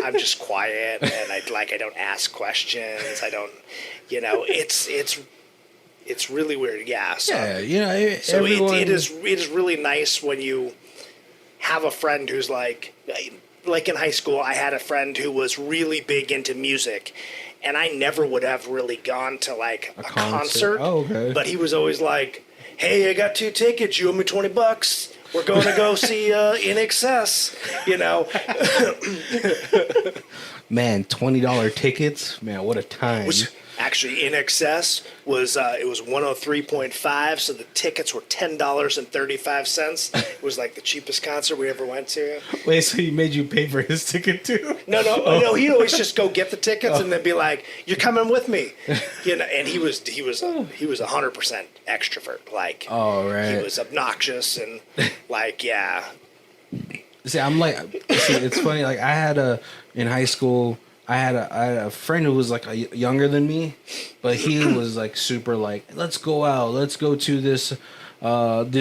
I'm just quiet and I don't ask questions. I don't, it's really weird. Yeah. So, so it is really nice when you have a friend who's like in high school, I had a friend who was really big into music, and I never would have really gone to like a concert. Oh, okay. But he was always like, "Hey, I got 2 tickets. You owe me $20. We're going to go see In Excess." Man, $20 tickets. Man, what a time. Actually, In Excess was it was 103.5, so the tickets were $10.35. It was like the cheapest concert we ever went to. Wait, so he made you pay for his ticket too? No. He'd always just go get the tickets and then be like, "You're coming with me," And he was 100% extrovert. Like, right. He was obnoxious and like, yeah. See, it's funny. Like in high school, I had a friend who was like younger than me, but he was like super like, let's go out, let's go to this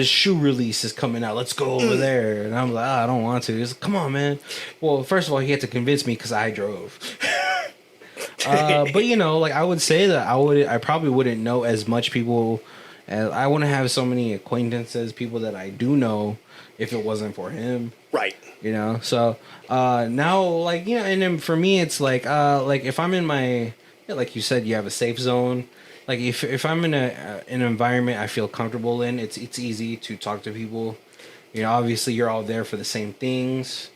shoe release is coming out, let's go over there. And I'm like, I don't want to. He's like, come on, man. Well, first of all, he had to convince me because I drove. But like I would say that I probably wouldn't know as much people, as I wouldn't have so many acquaintances, people that I do know, if it wasn't for him. Right. So now, like, and then for me, it's like if I'm in my, like you said, you have a safe zone. Like if I'm in an environment I feel comfortable in, it's easy to talk to people. Obviously you're all there for the same things.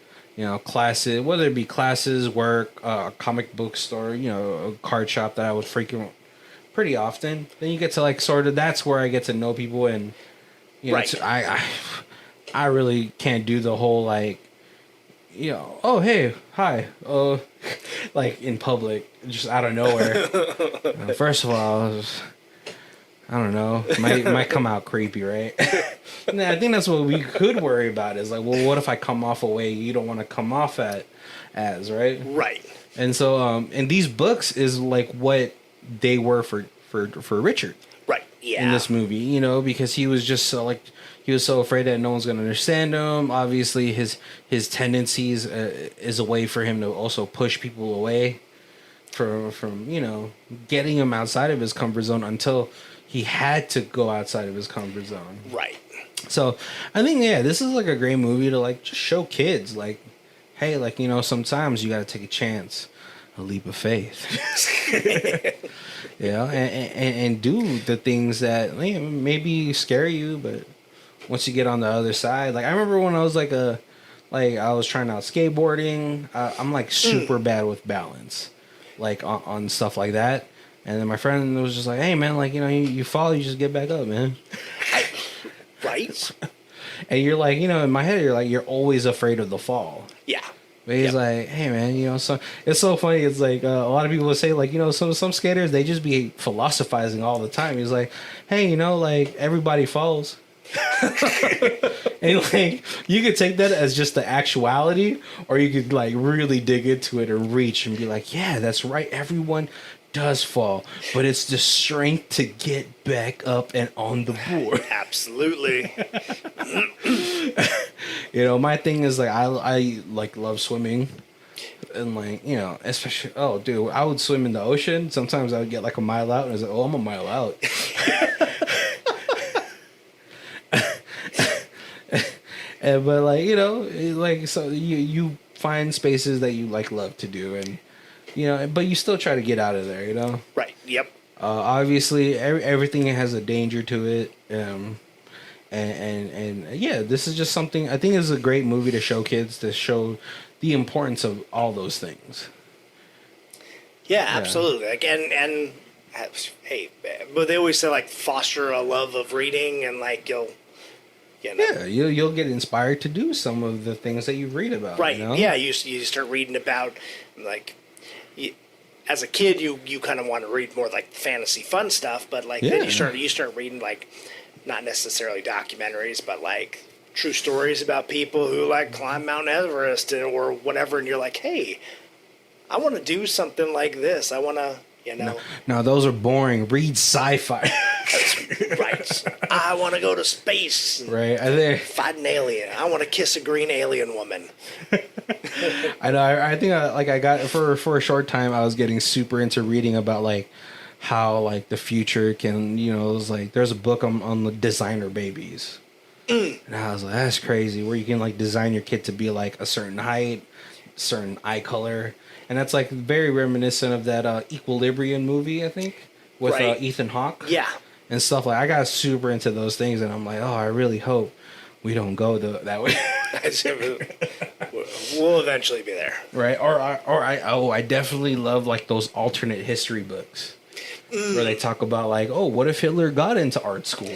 Classes, whether it be classes, work, a comic book store, a card shop that I would frequent pretty often. Then you get to like sort of, that's where I get to know people, and right. I really can't do the whole like, oh hey, hi, like in public, just out of nowhere. First of all, I don't know. Might come out creepy, right? Nah, I think that's what we could worry about is like, well, what if I come off a way you don't want to come off as, right? Right. And so, and these books is like what they were for Richard. Right. Yeah. In this movie, you know, because he was just so like he was so afraid that no one's going to understand him. Obviously, his tendencies is a way for him to also push people away from you know getting him outside of his comfort zone until he had to go outside of his comfort zone. Right. So I think this is like a great movie to like just show kids like, hey, like you know sometimes you got to take a chance, a leap of faith. You know, and do the things that maybe scare you, but once you get on the other side, like I remember when I was like I was trying out skateboarding. I'm like super bad with balance, like on stuff like that. And then my friend was just like, "Hey man, like you know, you fall, you just get back up, man." Right. And you're like, you know, in my head, you're like, you're always afraid of the fall. Yeah. But he's like, hey man, you know, so it's so funny. It's like a lot of people will say, like, you know, some skaters they just be philosophizing all the time. He's like, hey, you know, like everybody falls, and like you could take that as just the actuality, or you could like really dig into it and reach and be like, yeah, that's right, everyone does fall, but it's the strength to get back up and on the board. Absolutely. You know, my thing is like I like love swimming, and like you know, especially dude, I would swim in the ocean. Sometimes I would get like a mile out, and I was like, oh, I'm a mile out. But like you know, like so you find spaces that you like love to do, and you know, but you still try to get out of there. You know, Right. Yep. obviously everything has a danger to it. And yeah, this is just something I think is a great movie to show kids, to show the importance of all those things. Yeah, absolutely. Like, and hey, but they always say like foster a love of reading, and like you know. Yeah, you'll get inspired to do some of the things that you read about. Right. You know? Yeah. You start reading about like. As a kid, you kind of want to read more like fantasy fun stuff, but like then you start reading like not necessarily documentaries, but like true stories about people who like climb Mount Everest or whatever, and you're like, hey, I want to do something like this. I want to, you know. No, those are boring. Read sci-fi. Right. I want to go to space. Right. Fight an alien. I want to kiss a green alien woman. I know. I think I got for a short time. I was getting super into reading about like how like the future can, you know, it was like there's a book on the designer babies, and I was like, that's crazy. Where you can like design your kid to be like a certain height, certain eye color, and that's like very reminiscent of that Equilibrium movie, I think, with Ethan Hawke. Yeah. And stuff like I got super into those things, and I'm like, oh, I really hope we don't go that way. We'll eventually be there, right? I definitely love like those alternate history books where they talk about like, oh, what if Hitler got into art school?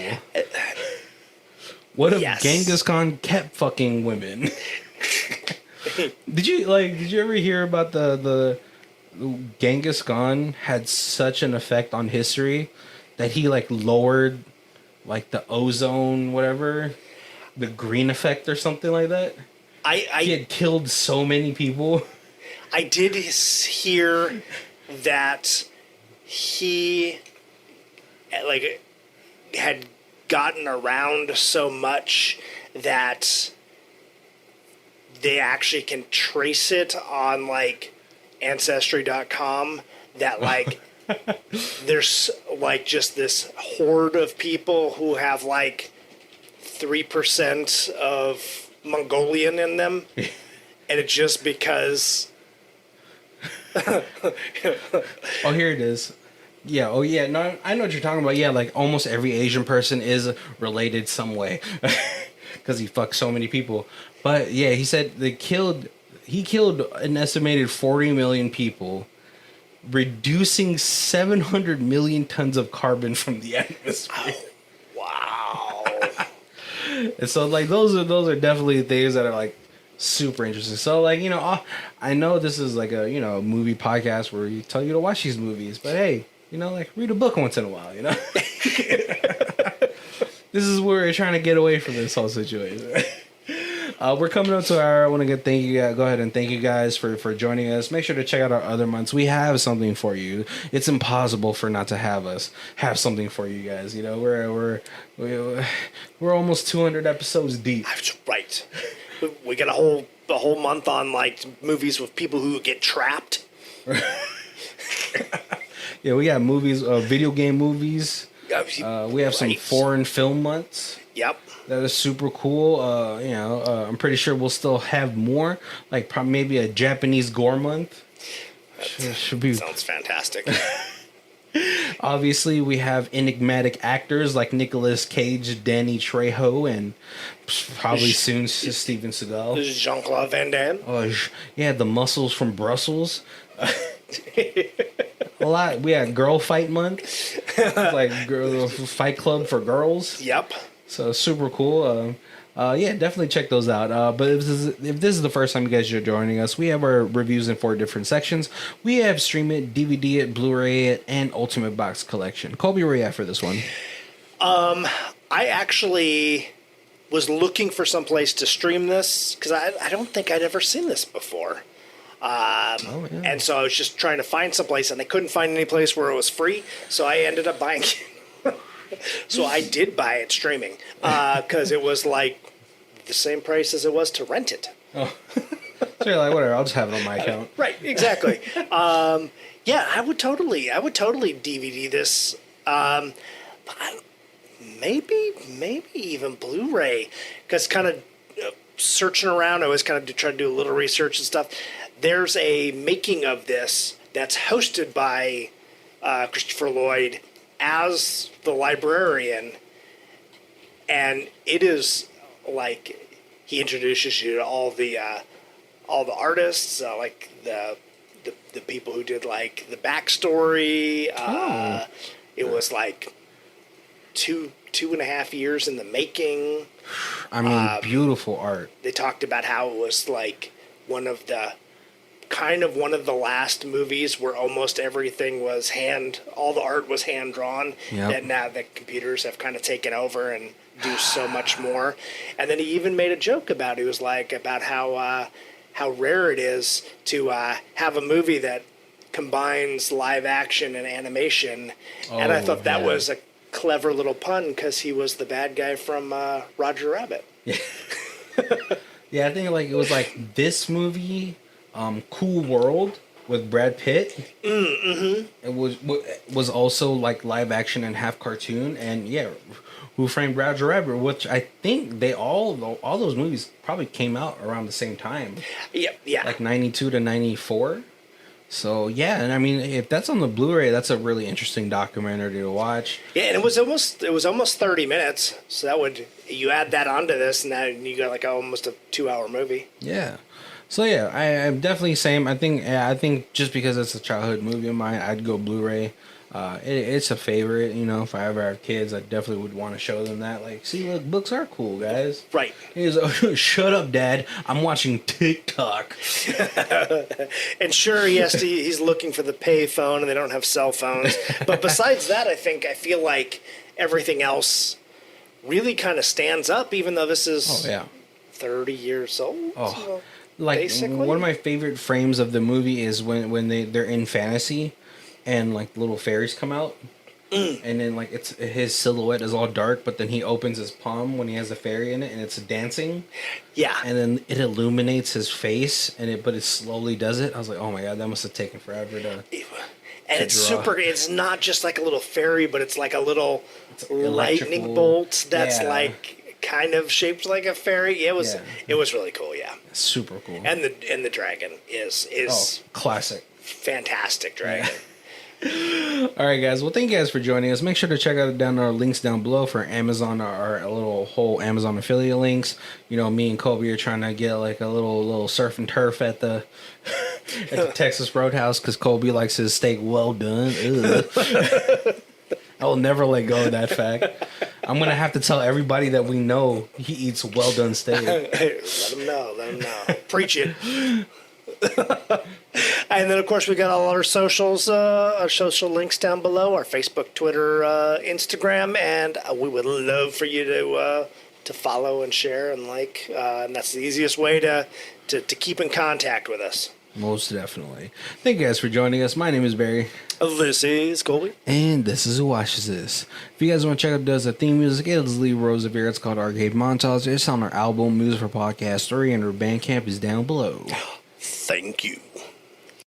What if Genghis Khan kept fucking women? Did you ever hear about the Genghis Khan had such an effect on history that he like lowered like the ozone, whatever, the green effect or something like that? He had killed so many people. I did hear that he like had gotten around so much that they actually can trace it on like ancestry.com that like there's like just this horde of people who have like 3% of Mongolian in them, and it's just because. Oh, here it is. Yeah. Oh, yeah. No, I know what you're talking about. Yeah, like almost every Asian person is related some way because he fucked so many people. But yeah, he said he killed an estimated 40 million people, reducing 700 million tons of carbon from the atmosphere. Wow. And so like those are definitely things that are like super interesting. So like, you know, I know this is like a, you know, movie podcast where we tell you to watch these movies, but hey, you know, like read a book once in a while, you know. This is where we're trying to get away from this whole situation. We're coming up to our. I want to go ahead and thank you guys for joining us. Make sure to check out our other months. We have something for you. It's impossible for not to have something for you guys. You know, we're almost 200 episodes deep. That's right. We got a whole month on like movies with people who get trapped. Yeah, we got movies, video game movies. We have some Right. foreign film months. Yep. That is super cool. I'm pretty sure we'll still have more, like probably maybe a Japanese gore month. Should be. Sounds fantastic. Obviously, we have enigmatic actors like Nicolas Cage, Danny Trejo, and probably soon Steven Seagal. Jean-Claude Van Damme. Oh, yeah, the muscles from Brussels. A lot. We had Girl Fight Month, like girl Fight Club for girls. Yep. So super cool. Yeah, definitely check those out. But if this is the first time you guys are joining us, we have our reviews in 4 different sections. We have Stream It, DVD It, Blu-ray It, and Ultimate Box Collection. Colby, where are you at for this one? I actually was looking for some place to stream this because I don't think I'd ever seen this before. And so I was just trying to find some place, and I couldn't find any place where it was free. So I ended up buying it. So I did buy it streaming because it was like the same price as it was to rent it. Oh, so you're like, whatever, I'll just have it on my account. Right, exactly. Yeah, I would totally DVD this. Maybe even Blu-ray, because kind of searching around, I was kind of trying to do a little research and stuff. There's a making of this that's hosted by Christopher Lloyd as the librarian, and it is like he introduces you to all the artists, like the people who did like the backstory. It was like 2.5 years in the making. I mean, beautiful art. They talked about how it was like one of the last movies where almost everything was all the art was hand drawn. Yep. That now the computers have kind of taken over and do so much more. And then he even made a joke about it. He was like about how rare it is to have a movie that combines live action and animation. And I thought that was a clever little pun because he was the bad guy from Roger Rabbit. Yeah, I think like it was like this movie, Cool World with Brad Pitt. Mm-hmm. It was also like live action and half cartoon, and yeah, Who Framed Roger Rabbit, which I think all those movies probably came out around the same time. Yeah. Like 92 to 94. So yeah, and I mean, if that's on the Blu-ray, that's a really interesting documentary to watch. Yeah, and it was almost 30 minutes. So you add that onto this, and now you got like almost a 2-hour movie. Yeah. So yeah, I'm definitely same. I think just because it's a childhood movie of mine, I'd go Blu-ray. It's a favorite. You know, if I ever have kids, I definitely would want to show them that. Like, see, look, books are cool, guys. Right. Shut up, Dad. I'm watching TikTok. And sure, he's looking for the pay phone, and they don't have cell phones. But besides that, I feel like everything else really kind of stands up, even though this is 30 years old. Oh, like basically. One of my favorite frames of the movie is when they're in fantasy, and like little fairies come out, and then like it's his silhouette is all dark, but then he opens his palm when he has a fairy in it, and it's dancing. Yeah. And then it illuminates his face, but it slowly does it. I was like, oh my god, that must have taken forever to. And it's super. It's not just like a little fairy, but it's like a little lightning bolt that's like kind of shaped like a fairy. It was really cool. Yeah. Super cool. And the dragon is classic. Fantastic dragon. All right, guys. Well, thank you guys for joining us. Make sure to check out our links down below for Amazon, our little whole Amazon affiliate links. You know, me and Colby are trying to get like a little surf and turf at the Texas Roadhouse because Colby likes his steak well done. I will never let go of that fact. I'm gonna have to tell everybody that we know he eats well done steak. Let him know. Preach it. And then, of course, we got all our socials, our social links down below, our Facebook, Twitter, Instagram, and we would love for you to follow and share and like. And that's the easiest way to keep in contact with us. Most definitely. Thank you guys for joining us. My name is Barry. This is Colby. And this is Who Watches This. If you guys want to check out the theme music, it's Lee Rosevere. It's called Arcade Montage. It's on our album, Music for Podcast 3, and our Bandcamp is down below. Thank you.